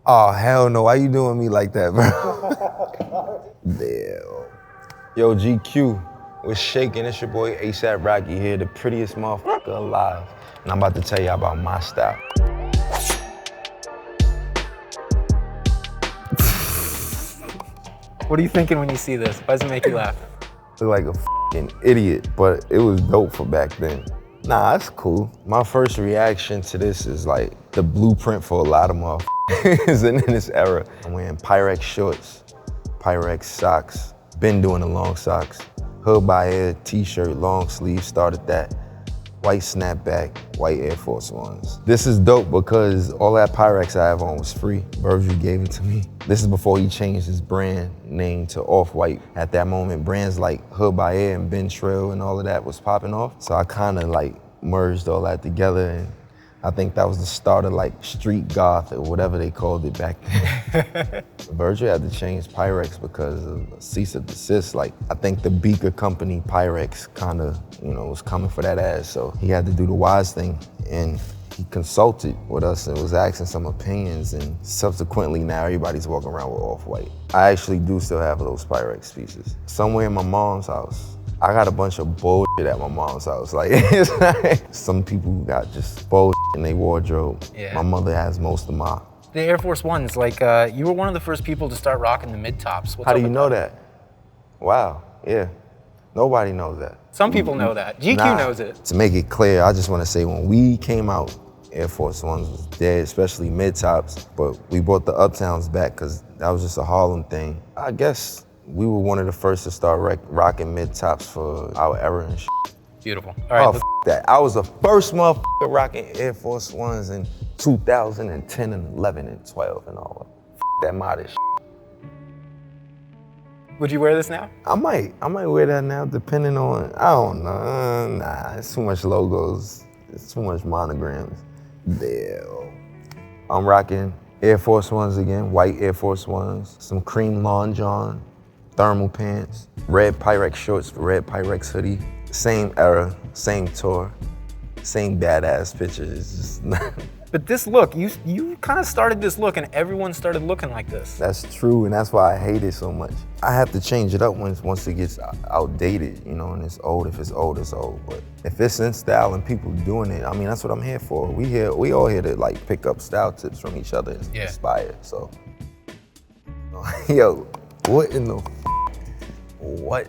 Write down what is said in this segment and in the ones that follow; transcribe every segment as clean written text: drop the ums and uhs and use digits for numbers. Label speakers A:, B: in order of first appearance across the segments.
A: Oh, hell no. Why you doing me like that, bro? Damn. Yo, GQ, what's shaking? It's your boy ASAP Rocky here, the prettiest motherfucker alive. And I'm about to tell you about my style.
B: What are you thinking when you see this? Why does it make you laugh?
A: Look like a fucking idiot, but it was dope for back then. Nah, that's cool. My first reaction to this is like the blueprint for a lot of motherfuckers in this era. I'm wearing Pyrex shorts, Pyrex socks, been doing the long socks, hood by air, t-shirt, long sleeve, started that. White snapback, white Air Force Ones. This is dope because all that Pyrex I have on was free. Virgil gave it to me. This is before he changed his brand name to Off-White. At that moment, brands like Hood by Air and Ben Trail and all of that was popping off. So I kind of like merged all that together, and I think that was the start of like street goth or whatever they called it back then. Virgil had to change Pyrex because of cease and desist. Like, I think the Beaker company, Pyrex, kind of, was coming for that ass. So he had to do the wise thing, and he consulted with us and was asking some opinions, and subsequently now everybody's walking around with Off-White. I actually do still have those Pyrex pieces. Somewhere in my mom's house. I got a bunch of bullshit at my mom's house. Like, it's like some people got just bullshit in their wardrobe.
B: Yeah.
A: My mother has most of mine.
B: The Air Force Ones, like you were one of the first people to start rocking the mid-tops.
A: How do you know that? Wow, yeah. Nobody knows that.
B: Some people know that. GQ knows it.
A: To make it clear, I just want to say when we came out, Air Force Ones was dead, especially mid-tops, but we brought the Uptowns back because that was just a Harlem thing. I guess we were one of the first to start rocking mid-tops for our era and shit.
B: Beautiful. All right.
A: That. I was the first motherfucker rocking Air Force Ones in 2010 and 11 and 12 and all that modest shit.
B: Would you wear this now?
A: I might wear that now, depending on, I don't know. Nah, it's too much logos. It's too much monograms. Damn. I'm rocking Air Force Ones again, white Air Force Ones, some cream lawn john, thermal pants, red Pyrex shorts, red Pyrex hoodie. Same era, same tour, same badass pictures.
B: But this look, you kind of started this look and everyone started looking like this.
A: That's true, and that's why I hate it so much. I have to change it up once it gets outdated, and it's old. If it's old, it's old. But if it's in style and people doing it, I mean, that's what I'm here for. We all here to like pick up style tips from each other and inspire. So, yo, what in the what?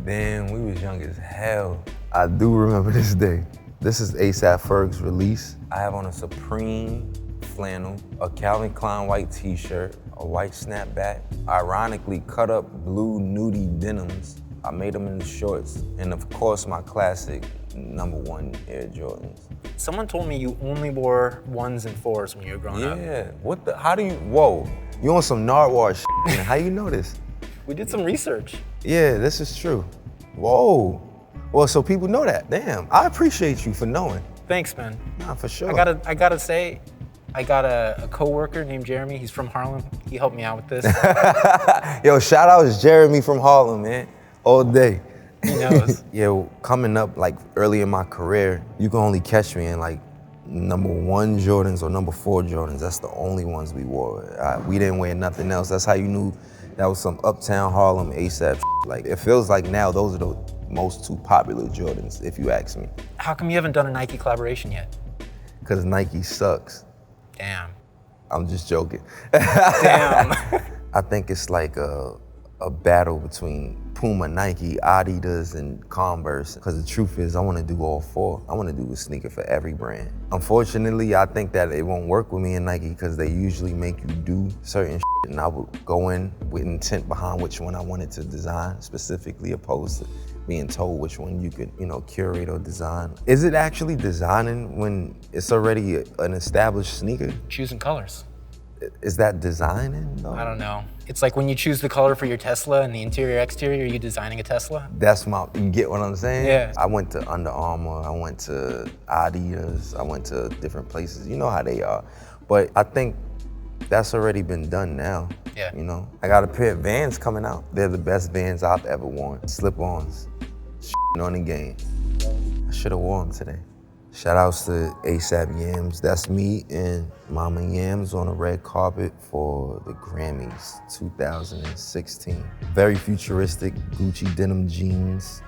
A: Damn, we was young as hell. I do remember this day. This is A$AP Ferg's release. I have on a Supreme flannel, a Calvin Klein white t-shirt, a white snapback, ironically cut up blue nudie denims. I made them in the shorts, and of course my classic #1 Air Jordans.
B: Someone told me you only wore 1s and 4s when you were growing up.
A: Yeah, whoa. You on some Nardwuar shit, man. How you know this?
B: We did some research.
A: Yeah, this is true. Whoa. Well, so people know that. Damn, I appreciate you for knowing.
B: Thanks, man.
A: Nah, for sure.
B: I gotta say, I got a coworker named Jeremy. He's from Harlem. He helped me out with this.
A: Yo, shout out to Jeremy from Harlem, man. All day.
B: He knows.
A: Yeah, coming up like early in my career, you can only catch me in like #1 Jordans or #4 Jordans. That's the only ones we wore. We didn't wear nothing else. That's how you knew that was some Uptown Harlem A$AP. Like, it feels like now those are the most two popular Jordans, if you ask me.
B: How come you haven't done a Nike collaboration yet?
A: Because Nike sucks.
B: Damn.
A: I'm just joking.
B: Damn.
A: I think it's like a battle between Puma, Nike, Adidas, and Converse. Because the truth is, I want to do all four. I want to do a sneaker for every brand. Unfortunately, I think that it won't work with me and Nike because they usually make you do certain shit, and I would go in with intent behind which one I wanted to design specifically, opposed to being told which one you could, curate or design. Is it actually designing when it's already an established sneaker?
B: Choosing colors.
A: Is that designing though?
B: I don't know. It's like when you choose the color for your Tesla and the interior exterior, are you designing a Tesla?
A: You get what I'm saying?
B: Yeah.
A: I went to Under Armour, I went to Adidas, I went to different places. You know how they are. But I think that's already been done now.
B: Yeah.
A: I got a pair of Vans coming out. They're the best Vans I've ever worn. Slip-ons, on the game. I should have worn them today. Shout outs to ASAP Yams. That's me and Mama Yams on the red carpet for the Grammys 2016. Very futuristic Gucci denim jeans,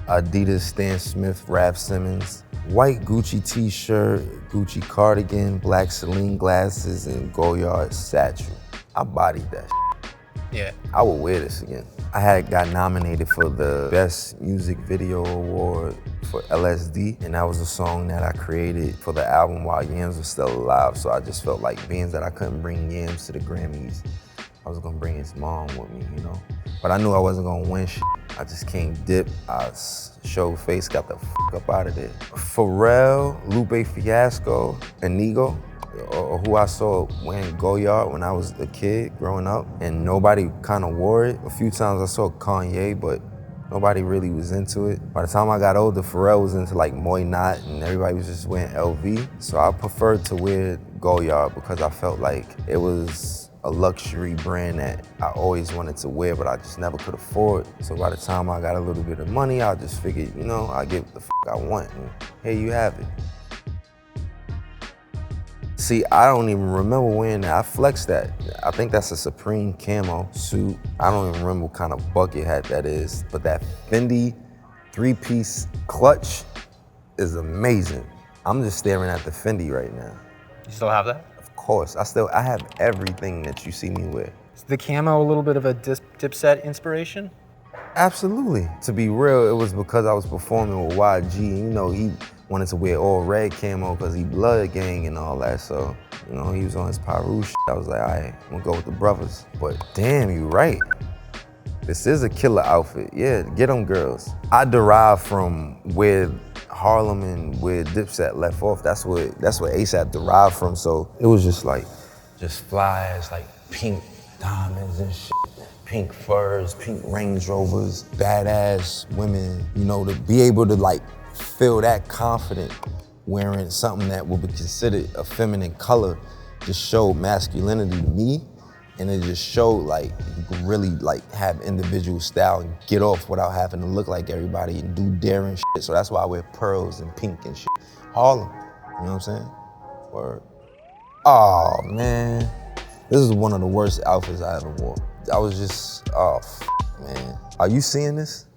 A: Adidas Stan Smith Raf Simons, white Gucci t-shirt, Gucci cardigan, black Celine glasses, and Goyard satchel. I bodied that shit.
B: Yeah.
A: I would wear this again. I had got nominated for the Best Music Video Award for LSD, and that was a song that I created for the album while Yams was still alive. So I just felt like being that I couldn't bring Yams to the Grammys, I was gonna bring his mom with me, you know? But I knew I wasn't gonna win shit. I just came dip, I showed face, got the fuck up out of there. Pharrell, Lupe Fiasco, Inigo, or who I saw wearing Goyard when I was a kid growing up, and nobody kind of wore it. A few times I saw Kanye, but nobody really was into it. By the time I got older, Pharrell was into like Moy Knot, and everybody was just wearing LV. So I preferred to wear Goyard because I felt like it was a luxury brand that I always wanted to wear, but I just never could afford. So by the time I got a little bit of money, I just figured, you know, I get what the fuck I want, and here you have it. See, I don't even remember wearing that. I flexed that. I think that's a Supreme camo suit. I don't even remember what kind of bucket hat that is, but that Fendi three-piece clutch is amazing. I'm just staring at the Fendi right now.
B: You still have that?
A: Of course, I have everything that you see me wear.
B: Is the camo a little bit of a Dipset inspiration?
A: Absolutely. To be real, it was because I was performing with YG, and you know, he wanted to wear all red camo because he blood gang and all that, so, you know, he was on his Pyrex shit. I was like, all right, I'm gonna go with the brothers. But damn, you right. This is a killer outfit. Yeah, get them girls. I derive from where Harlem and where Dipset left off. That's what ASAP derived from, so it was just like, just fly as like pink diamonds and shit. Pink furs, pink Range Rovers, badass women, you know, to be able to like feel that confident wearing something that would be considered a feminine color just showed masculinity to me, and it just showed like you could really like have individual style and get off without having to look like everybody and do daring shit. So that's why I wear pearls and pink and shit. Harlem, you know what I'm saying? Word. Oh man, this is one of the worst outfits I ever wore. I was just, oh, man. Are you seeing this?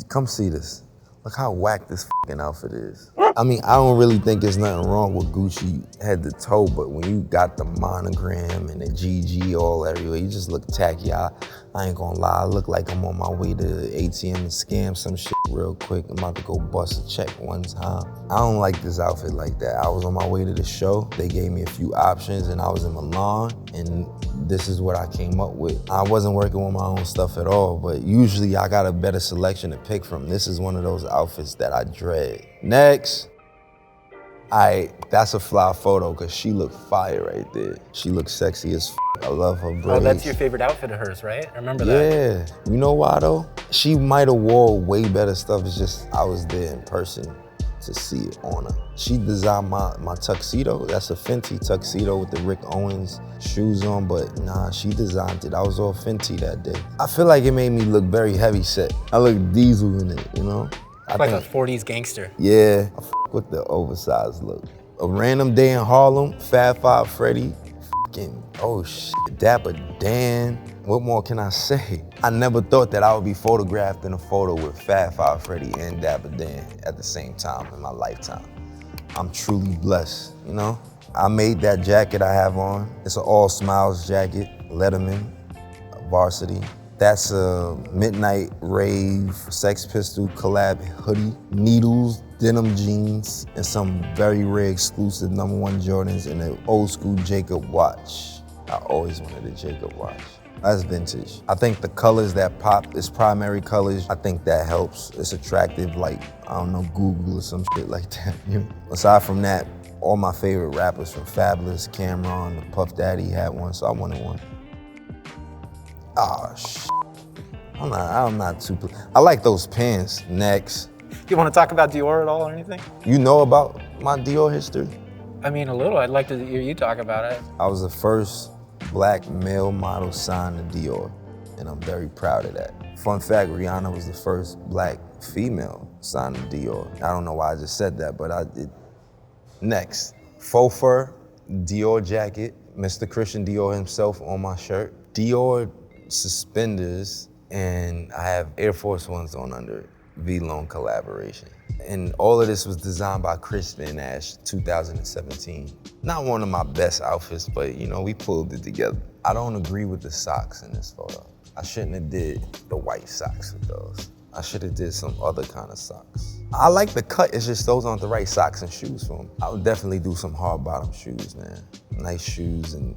A: Come see this. Look how whack this fucking outfit is. I mean, I don't really think there's nothing wrong with Gucci head to toe, but when you got the monogram and the GG all everywhere, you just look tacky. I ain't gonna lie, I look like I'm on my way to the ATM and scam some shit real quick. I'm about to go bust a check one time. I don't like this outfit like that. I was on my way to the show. They gave me a few options and I was in Milan, and this is what I came up with. I wasn't working with my own stuff at all, but usually I got a better selection to pick from. This is one of those outfits that I dread. Next. That's a fly photo because she looked fire right there. She looks sexy as f. I love her braids.
B: Oh, that's your favorite outfit of hers, right? I remember that.
A: Yeah, you know why though? She might have wore way better stuff, it's just I was there in person to see it on her. She designed my tuxedo. That's a Fenty tuxedo with the Rick Owens shoes on, but nah, she designed it. I was all Fenty that day. I feel like it made me look very heavy set. I look diesel in it, you know?
B: Like a 40s gangster.
A: Yeah, I f with the oversized look. A random day in Harlem, Fab Five Freddy, fucking, oh shit, Dapper Dan. What more can I say? I never thought that I would be photographed in a photo with Fab Five Freddy and Dapper Dan at the same time in my lifetime. I'm truly blessed, you know? I made that jacket I have on. It's an all smiles jacket, Letterman, varsity. That's a Midnight Rave Sex Pistol collab hoodie, needles, denim jeans, and some very rare exclusive #1 Jordans and an old school Jacob watch. I always wanted a Jacob watch. That's vintage. I think the colors that pop, its primary colors, I think that helps. It's attractive, like, I don't know, Google or some shit like that. You know? Aside from that, all my favorite rappers from Fabulous, Cameron, the Puff Daddy had one, so I wanted one. Oh, shit. I'm not too, I like those pants. Next.
B: You want to talk about Dior at all or anything?
A: You know about my Dior history?
B: I mean, a little. I'd like to hear you talk about it.
A: I was the first black male model signed to Dior, and I'm very proud of that. Fun fact, Rihanna was the first black female signed to Dior. I don't know why I just said that, but Next, faux fur Dior jacket, Mr. Christian Dior himself on my shirt. Dior suspenders, and I have Air Force Ones on under it. V-Lone collaboration. And all of this was designed by Chris Van Ash, 2017. Not one of my best outfits, but you know, we pulled it together. I don't agree with the socks in this photo. I shouldn't have did the white socks with those. I should have did some other kind of socks. I like the cut, it's just those aren't the right socks and shoes for them. I would definitely do some hard bottom shoes, man. Nice shoes and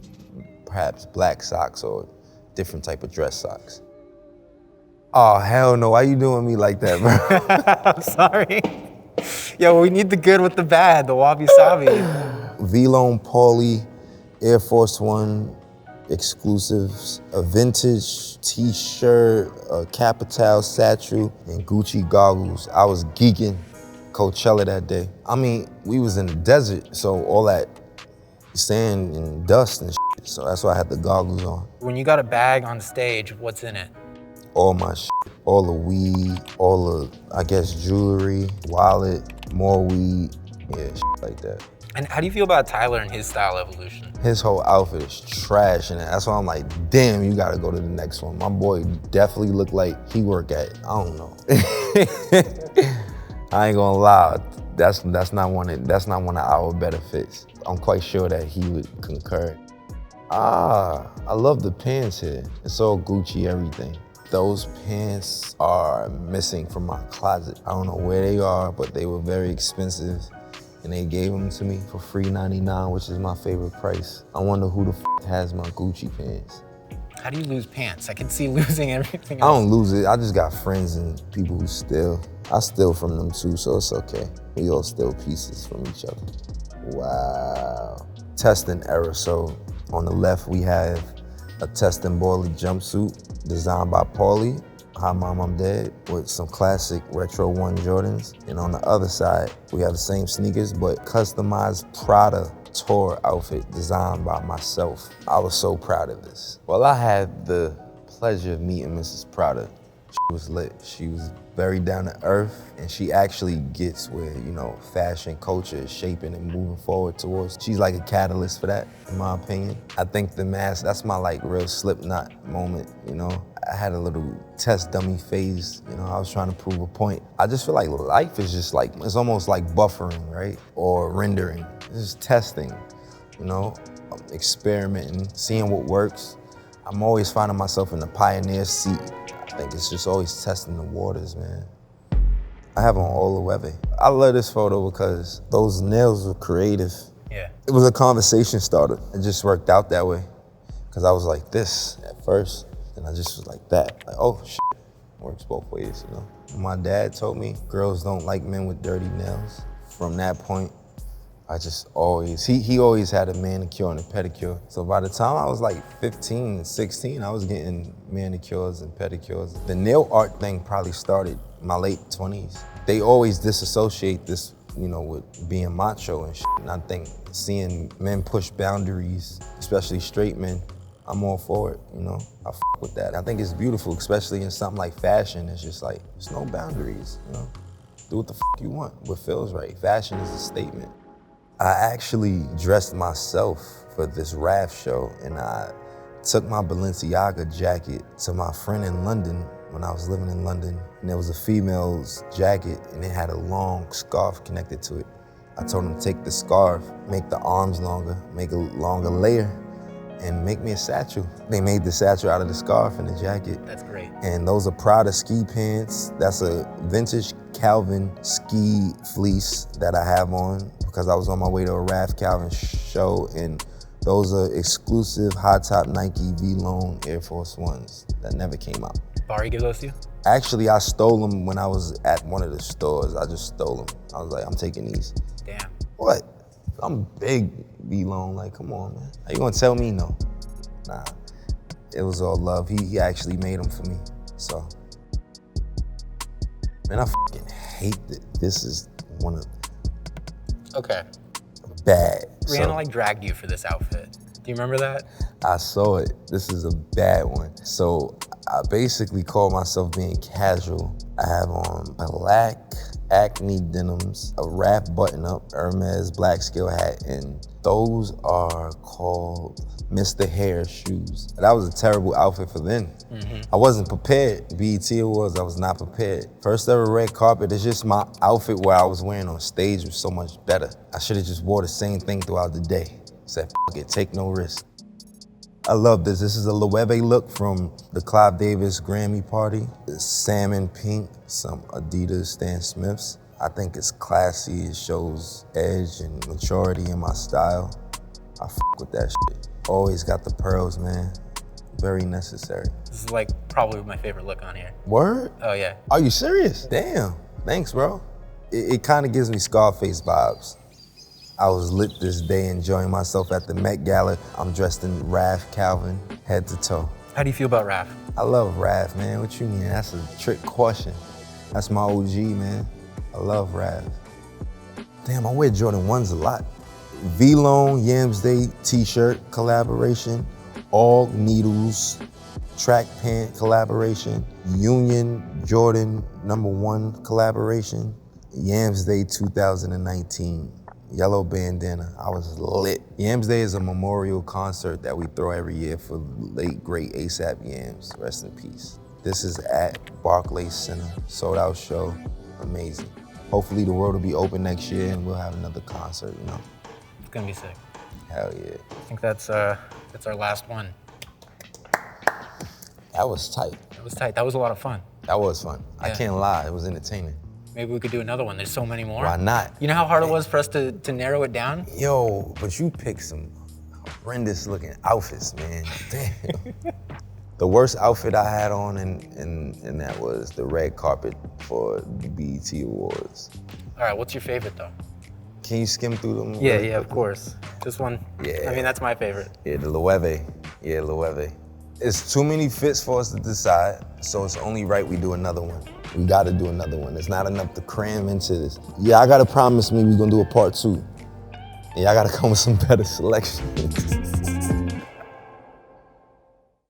A: perhaps black socks or different type of dress socks. Oh, hell no, why you doing me like that, bro?
B: I'm sorry. Yo, we need the good with the bad, the wabi-sabi.
A: V-Lone Pauly Air Force One exclusives, a vintage t-shirt, a Capital satchel, and Gucci goggles. I was geeking Coachella that day. I mean, we was in the desert, so all that sand and dust and shit, so that's why I had the goggles on.
B: When you got a bag on stage, what's in it?
A: All my shit, all the weed, all the, I guess, jewelry, wallet, more weed, yeah, shit like that.
B: And how do you feel about Tyler and his style evolution?
A: His whole outfit is trash, and that's why I'm like, damn, you gotta go to the next one. My boy definitely looked like he work at, I don't know. I ain't gonna lie, that's not one of our better fits. I'm quite sure that he would concur. I love the pants here. It's all Gucci everything. Those pants are missing from my closet. I don't know where they are, but they were very expensive. And they gave them to me for free $99, which is my favorite price. I wonder who the f has my Gucci pants.
B: How do you lose pants? I can see losing everything
A: I
B: else.
A: don't lose it. I just got friends and people who steal. I steal from them too, so it's okay. We all steal pieces from each other. Wow. Test and error. So on the left, we have a Test and Boilie jumpsuit designed by Pauly. Hi Mom, I'm Dead, with some classic Retro 1 Jordans. And on the other side, we have the same sneakers, but customized Prada tour outfit designed by myself. I was so proud of this. Well, I had the pleasure of meeting Mrs. Prada. She was lit. She was very down to earth, and she actually gets where, you know, fashion culture is shaping and moving forward towards. She's like a catalyst for that, in my opinion. I think the mask, that's my like real Slipknot moment, you know? I had a little test dummy phase, you know, I was trying to prove a point. I just feel like life is just like, it's almost like buffering, right? Or rendering, it's just testing, you know? Experimenting, seeing what works. I'm always finding myself in the pioneer seat. I think it's just always testing the waters, man. I have on all the weather. I love this photo because those nails were creative.
B: Yeah.
A: It was a conversation starter. It just worked out that way. Because I was like this at first, and I just was like that. Like, oh, shit. Works both ways, you know? My dad told me girls don't like men with dirty nails. From that point, I just always, he always had a manicure and a pedicure. So by the time I was like 15, 16, I was getting manicures and pedicures. The nail art thing probably started in my late 20s. They always disassociate this, you know, with being macho and shit. And I think seeing men push boundaries, especially straight men, I'm all for it, you know? I f with that. I think it's beautiful, especially in something like fashion. It's just like, there's no boundaries, you know? Do what the f you want, what feels right. Fashion is a statement. I actually dressed myself for this raft show, and I took my Balenciaga jacket to my friend in London when I was living in London, and there was a female's jacket, and it had a long scarf connected to it. I told him to take the scarf, make the arms longer, make a longer layer, and make me a satchel. They made the satchel out of the scarf and the jacket.
B: That's great.
A: And those are Prada ski pants. That's a vintage Calvin ski fleece that I have on because I was on my way to a Raf Calvin show, and those are exclusive high top Nike V-Lone Air Force Ones that never came out.
B: Barry give those to you?
A: Actually, I stole them when I was at one of the stores. I just stole them. I was like, I'm taking these.
B: Damn.
A: What? I'm big V-Lone, like, come on, man. How you gonna tell me no? Nah, it was all love. He actually made them for me, so. Man, I fucking hate that. This is one of
B: Okay.
A: bad.
B: Rihanna like dragged you for this outfit. Do you remember that?
A: I saw it. This is a bad one. So I basically call myself being casual. I have on black Acne denims, a wrap button-up Hermes black scale hat, and those are called Mr. Hair shoes. That was a terrible outfit for then. I wasn't prepared. BET Awards, I was not prepared. First ever red carpet, it's just my outfit where I was wearing on stage was so much better. I should have just wore the same thing throughout the day. Said, F it, take no risk. I love this. This is a Loewe look from the Clive Davis Grammy party. It's salmon pink, some Adidas Stan Smiths. I think it's classy. It shows edge and maturity in my style. I f with that shit. Always got the pearls, man. Very necessary.
B: This is like probably my favorite look on here.
A: Word?
B: Oh yeah.
A: Are you serious? Damn. Thanks, bro. It kind of gives me Scarface vibes. I was lit this day, enjoying myself at the Met Gala. I'm dressed in Raf Calvin, head to toe.
B: How do you feel about Raf?
A: I love Raf, man. What you mean? That's a trick question. That's my OG, man. I love Raf. Damn, I wear Jordan 1s a lot. V-Lone Yams Day t-shirt collaboration, All Needles track pant collaboration, Union Jordan #1 collaboration, Yams Day 2019. Yellow bandana, I was lit. Yams Day is a memorial concert that we throw every year for late great ASAP Yams, rest in peace. This is at Barclays Center, sold out show, amazing. Hopefully the world will be open next year and we'll have another concert, you know?
B: It's gonna be sick.
A: Hell yeah.
B: I think that's our last one.
A: That was tight.
B: That was tight, that was a lot of fun.
A: That was fun. Yeah. I can't lie, it was entertaining.
B: Maybe we could do another one. There's so many more.
A: Why not?
B: You know how hard it was for us to narrow it down?
A: Yo, but you picked some horrendous looking outfits, man. Damn. The worst outfit I had on in that was the red carpet for the BET Awards.
B: All right, what's your favorite though?
A: Can you skim through them?
B: Yeah, of course. This one, yeah. I mean, that's my favorite.
A: Yeah, the Loewe. Yeah, Loewe. It's too many fits for us to decide, so it's only right we do another one. We gotta do another one. It's not enough to cram into this. Yeah, I gotta promise me we're gonna do a part 2. Yeah, I gotta come with some better selections.